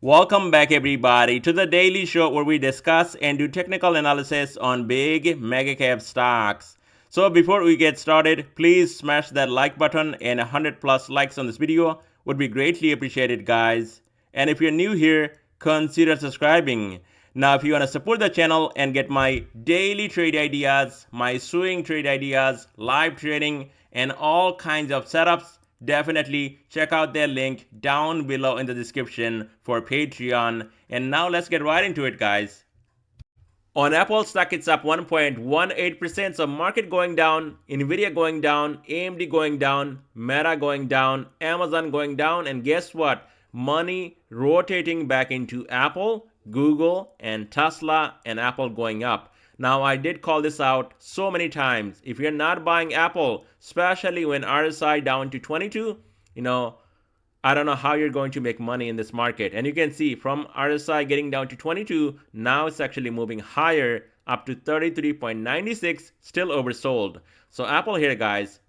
Welcome back everybody to the daily show where we discuss and do technical analysis on big mega cap stocks. So before we get started, please smash that like button, and 100 plus likes on this video would be greatly appreciated, guys. And if you're new here, consider subscribing. Now if you want to support the channel and get my daily trade ideas, my swing trade ideas, live trading, and all kinds of setups, definitely check out their link down below in the description for Patreon. And now let's get right into it, guys. On Apple stock, it's up 1.18%. So market going down, Nvidia going down, AMD going down, Meta going down, Amazon going down, and guess what? Money rotating back into Apple, Google, and Tesla, and Apple going up. Now, I did call this out so many times. If you're not buying Apple, especially when RSI down to 22, I don't know how you're going to make money in this market. And you can see from RSI getting down to 22, now it's actually moving higher up to 33.96, still oversold. So Apple here, guys,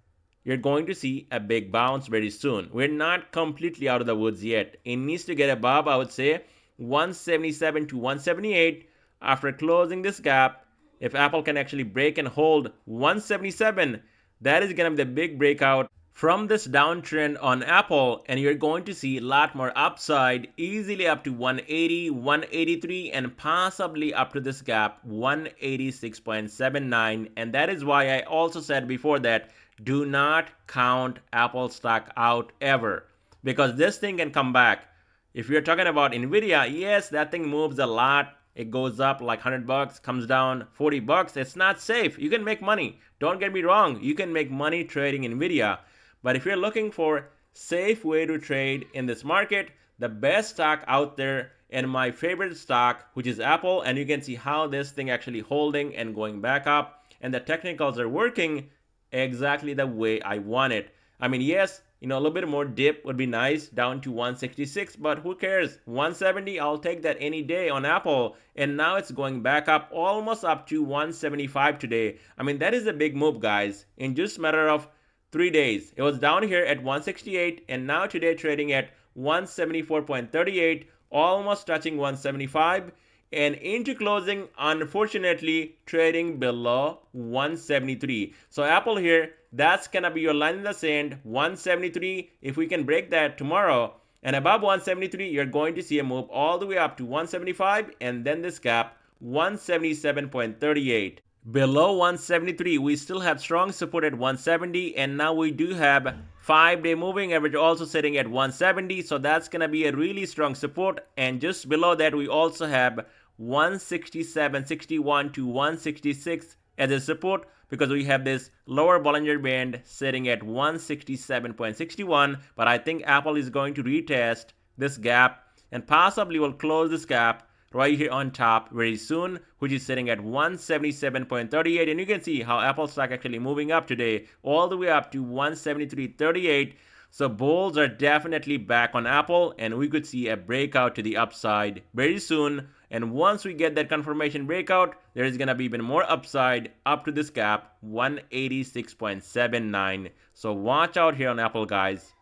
you're going to see a big bounce very soon. We're not completely out of the woods yet. It needs to get above, I would say, 177 to 178. After closing this gap, if Apple can actually break and hold 177, that is going to be the big breakout from this downtrend on Apple, and you're going to see a lot more upside, easily up to 180, 183, and possibly up to this gap 186.79. And that is why I also said before that do not count Apple stock out ever, because this thing can come back. If you're talking about Nvidia, yes, that thing moves a lot. It goes up like $100, comes down $40. It's not safe. You can make money. Don't get me wrong. You can make money trading Nvidia. But if you're looking for safe way to trade in this market, the best stock out there and my favorite stock, which is Apple, and you can see how this thing actually holding and going back up, and the technicals are working exactly the way I want it. I mean, yes, a little bit more dip would be nice down to 166, but who cares? 170, I'll take that any day on Apple. And now it's going back up, almost up to 175 today. I mean, that is a big move, guys. In just a matter of 3 days, it was down here at 168, and now today trading at 174.38, almost touching 175. And into closing, unfortunately, trading below 173. So Apple here, that's gonna be your line in the sand, 173. If we can break that tomorrow and above 173, you're going to see a move all the way up to 175, and then this gap 177.38. Below 173, we still have strong support at 170, and now we do have 5-day moving average also sitting at 170, so that's going to be a really strong support. And just below that, we also have 167.61 to 166 as a support, because we have this lower Bollinger Band sitting at 167.61, but I think Apple is going to retest this gap and possibly will close this gap right here on top very soon, which is sitting at 177.38. And you can see how Apple stock actually moving up today all the way up to 173.38. So bulls are definitely back on Apple, and we could see a breakout to the upside very soon. And once we get that confirmation breakout, there is going to be even more upside up to this gap 186.79. So watch out here on Apple, guys.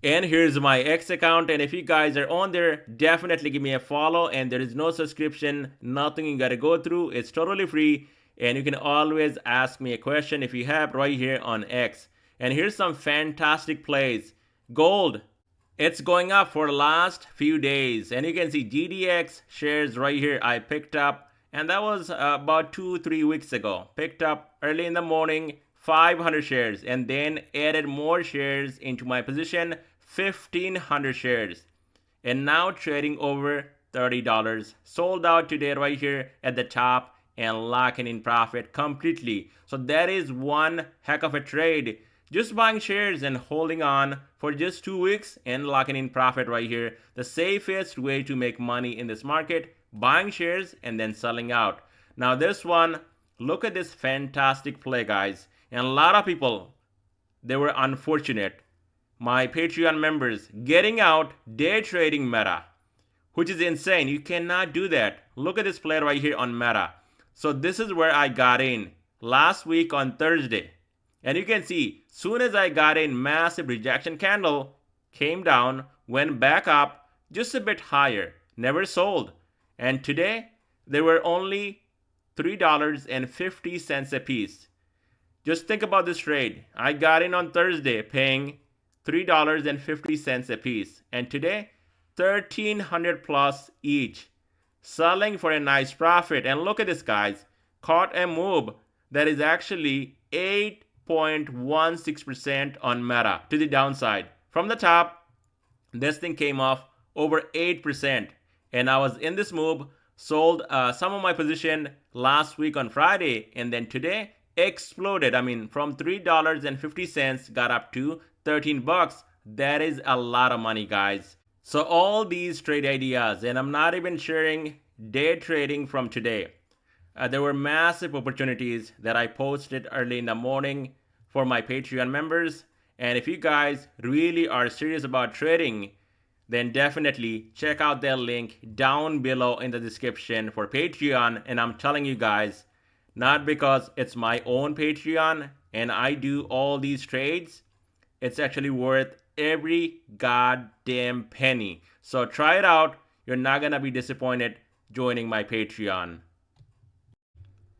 And here's my X account, and if you guys are on there, definitely give me a follow. And there is no subscription, nothing you gotta go through. It's totally free, and you can always ask me a question if you have right here on X. And here's some fantastic plays. Gold, it's going up for the last few days, and you can see GDX shares right here I picked up, and that was about 2-3 weeks ago. Picked up early in the morning, 500 shares, and then added more shares into my position, 1,500 shares, and now trading over $30. Sold out today right here at the top and locking in profit completely. So that is one heck of a trade. Just buying shares and holding on for just 2 weeks and locking in profit right here. The safest way to make money in this market, buying shares and then selling out. Now this one, look at this fantastic play, guys. And a lot of people, they were unfortunate. My Patreon members getting out day trading Meta, which is insane. You cannot do that. Look at this play right here on Meta. So this is where I got in last week on Thursday. And you can see, soon as I got in, massive rejection candle, came down, went back up, just a bit higher, never sold. And today, there were only $3.50 a piece. Just think about this trade. I got in on Thursday paying $3.50 a piece. And today, $1,300 plus each. Selling for a nice profit. And look at this, guys. Caught a move that is actually 8.16% on Meta to the downside. From the top, this thing came off over 8%. And I was in this move, sold some of my position last week on Friday, and then today exploded. I mean, from $3.50 got up to $13. That is a lot of money, guys. So all these trade ideas, and I'm not even sharing day trading from today. There were massive opportunities that I posted early in the morning for my Patreon members. And if you guys really are serious about trading, then definitely check out that link down below in the description for Patreon. And I'm telling you guys, not because it's my own Patreon and I do all these trades, it's actually worth every goddamn penny. So try it out. You're not gonna be disappointed joining my Patreon.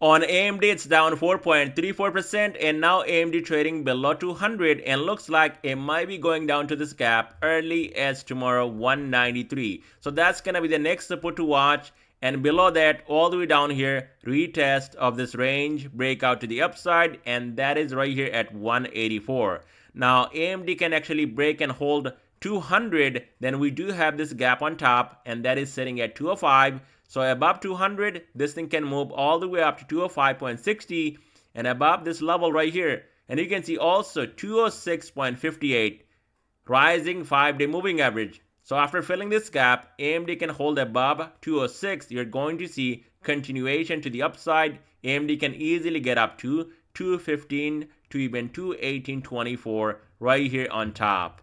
On AMD, it's down 4.34%, and now AMD trading below 200, and looks like it might be going down to this gap early as tomorrow, 193. So that's gonna be the next support to watch. And below that, all the way down here, retest of this range, breakout to the upside, and that is right here at 184. Now, AMD can actually break and hold 200, then we do have this gap on top, and that is sitting at 205. So above 200, this thing can move all the way up to 205.60, and above this level right here. And you can see also 206.58, rising 5-day moving average. So after filling this gap, AMD can hold above 206. You're going to see continuation to the upside. AMD can easily get up to 215 to even 218.24 right here on top.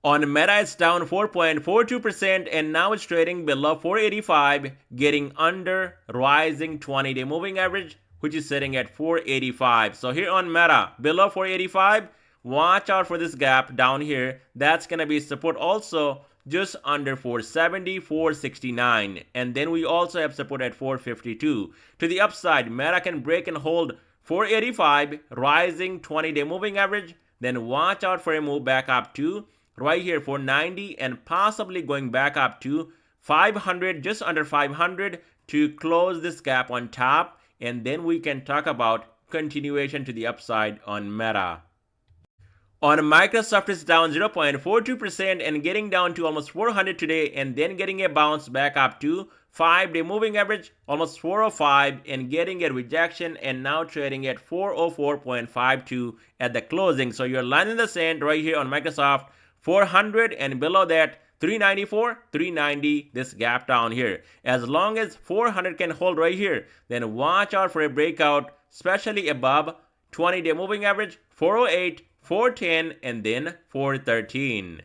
On Meta, it's down 4.42%, and now it's trading below 485, getting under rising 20-day moving average, which is sitting at 485. So here on Meta, below 485, watch out for this gap down here. That's going to be support also just under 470, 469. And then we also have support at 452. To the upside, Meta can break and hold 485, rising 20-day moving average. Then watch out for a move back up to right here 490, and possibly going back up to 500, just under 500, to close this gap on top. And then we can talk about continuation to the upside on Meta. On Microsoft, it's down 0.42% and getting down to almost 400 today, and then getting a bounce back up to 5-day moving average, almost 405, and getting a rejection, and now trading at 404.52 at the closing. So your line in the sand right here on Microsoft, 400, and below that 394, 390, this gap down here. As long as 400 can hold right here, then watch out for a breakout, especially above 20-day moving average, 408, 410, and then 413.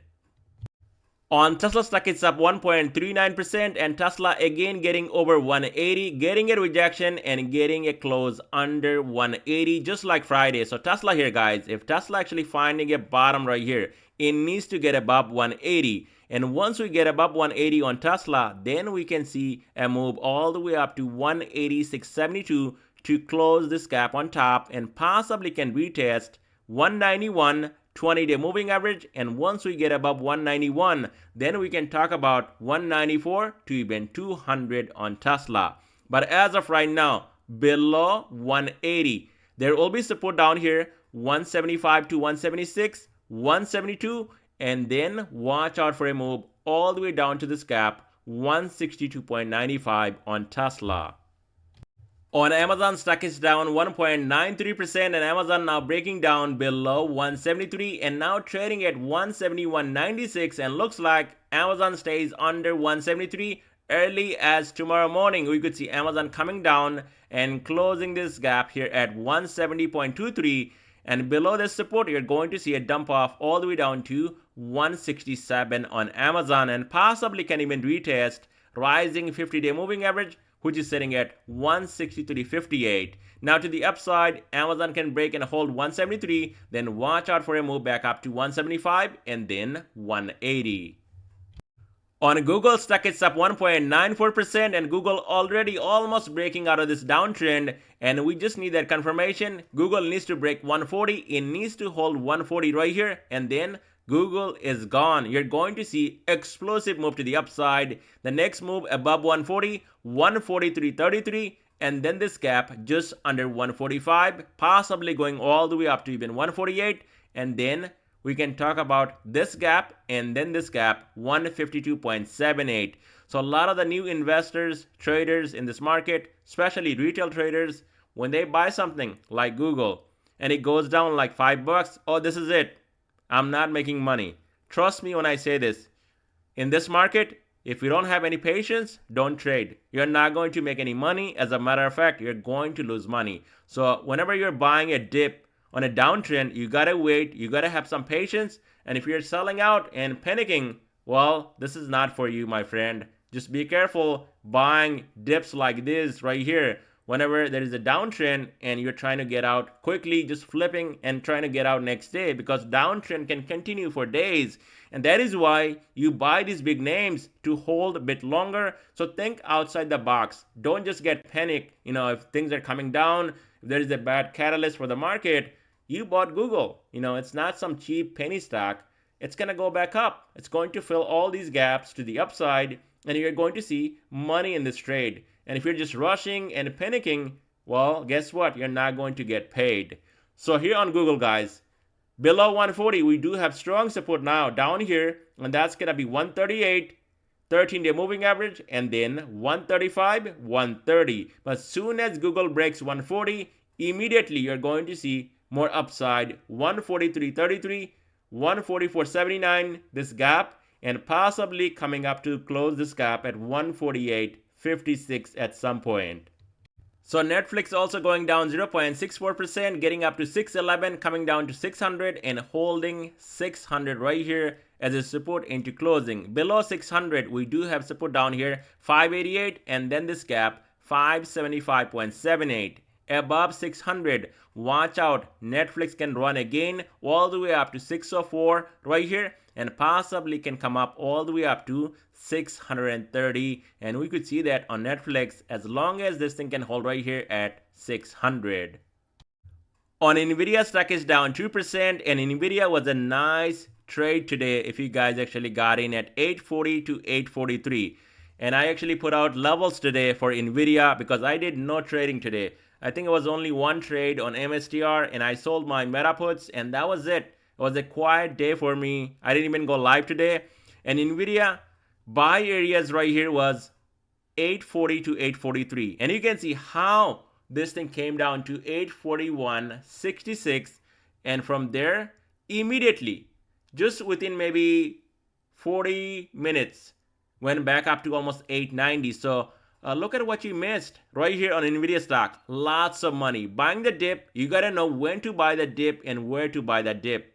On Tesla stock, it's up 1.39%, and Tesla again getting over 180, getting a rejection and getting a close under 180, just like Friday. So Tesla here, guys, if Tesla actually finding a bottom right here, it needs to get above 180. And once we get above 180 on Tesla, then we can see a move all the way up to 186.72 to close this gap on top, and possibly can retest 191 20-day moving average. And once we get above 191, then we can talk about 194 to even 200 on Tesla. But as of right now, below 180, there will be support down here, 175 to 176, 172, and then watch out for a move all the way down to this gap, 162.95 on Tesla. On Amazon, stock is down 1.93%, and Amazon now breaking down below 173 and now trading at 171.96, and looks like Amazon stays under 173 early as tomorrow morning. We could see Amazon coming down and closing this gap here at 170.23, and below this support you're going to see a dump off all the way down to 167 on Amazon, and possibly can even retest rising 50-day moving average, which is sitting at 163.58. Now to the upside, Amazon can break and hold 173, then watch out for a move back up to 175 and then 180. On Google, stock is up 1.94%, and Google already almost breaking out of this downtrend, and we just need that confirmation. Google needs to break 140. It needs to hold 140 right here, and then Google is gone. You're going to see explosive move to the upside. The next move above 140, 143.33, and then this gap just under 145, possibly going all the way up to even 148, and then we can talk about this gap and then this gap, 152.78. So a lot of the new investors, traders in this market, especially retail traders, when they buy something like Google and it goes down like $5, oh, this is it. I'm not making money. Trust me when I say this. In this market, if you don't have any patience, don't trade. You're not going to make any money. As a matter of fact, you're going to lose money. So whenever you're buying a dip on a downtrend, you gotta wait, you gotta have some patience, and if you're selling out and panicking, well, this is not for you, my friend. Just be careful buying dips like this right here. Whenever there is a downtrend and you're trying to get out quickly, just flipping and trying to get out next day, because downtrend can continue for days. And that is why you buy these big names to hold a bit longer. So think outside the box. Don't just get panicked, if things are coming down, if there is a bad catalyst for the market. You bought Google. It's not some cheap penny stock. It's going to go back up. It's going to fill all these gaps to the upside, and you're going to see money in this trade. And if you're just rushing and panicking, well, guess what? You're not going to get paid. So here on Google, guys, below 140, we do have strong support now down here, and that's going to be 138, 13-day moving average, and then 135, 130. But soon as Google breaks 140, immediately you're going to see more upside, 143.33, 144.79, this gap, and possibly coming up to close this gap at 148.56 at some point. So Netflix also going down 0.64%, getting up to 611, coming down to 600 and holding 600 right here as a support into closing. Below 600, we do have support down here, 588, and then this gap, 575.78. Above 600, watch out, Netflix can run again all the way up to 604 right here, and possibly can come up all the way up to 630, and we could see that on Netflix as long as this thing can hold right here at 600. On Nvidia, stock is down 2%, and Nvidia was a nice trade today if you guys actually got in at 840 to 843. And I actually put out levels today for Nvidia because I did no trading today. I think it was only one trade on MSTR, and I sold my meta puts, and that was it. It was a quiet day for me. I didn't even go live today. And Nvidia buy areas right here was 840 to 843. And you can see how this thing came down to 841.66. And from there, immediately, just within maybe 40 minutes, went back up to almost 890. So look at what you missed right here on Nvidia stock. Lots of money. Buying the dip, you got to know when to buy the dip and where to buy that dip.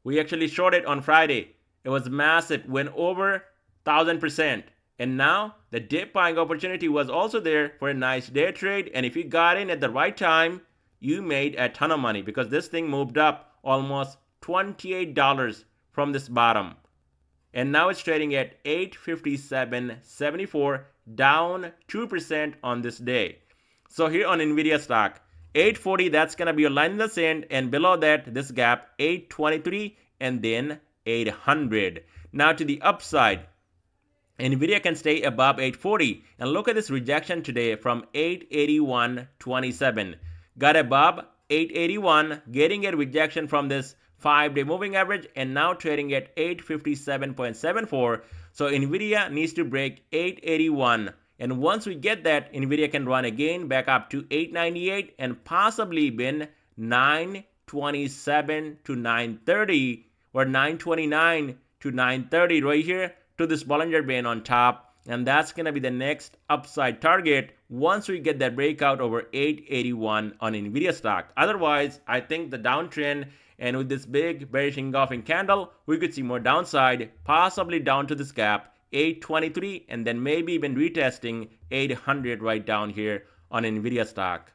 We actually shorted on Friday. It was massive, went over 1,000%. And now the dip buying opportunity was also there for a nice day trade. And if you got in at the right time, you made a ton of money because this thing moved up almost $28 from this bottom. And now it's trading at 857.74, down 2% on this day. So here on Nvidia stock, 840, that's going to be your line in the sand, and below that, this gap, 823, and then 800. Now to the upside, Nvidia can stay above 840, and look at this rejection today from 881.27. Got above 881, getting a rejection from this 5-day moving average, and now trading at 857.74. So Nvidia needs to break 881, and once we get that, Nvidia can run again back up to 898 and possibly even 927 to 930 or 929 to 930 right here to this Bollinger Band on top, and that's going to be the next upside target once we get that breakout over 881 on Nvidia stock. Otherwise, I think the downtrend, and with this big bearish engulfing candle, we could see more downside, possibly down to this gap, 823 and then maybe even retesting 800 right down here on Nvidia stock.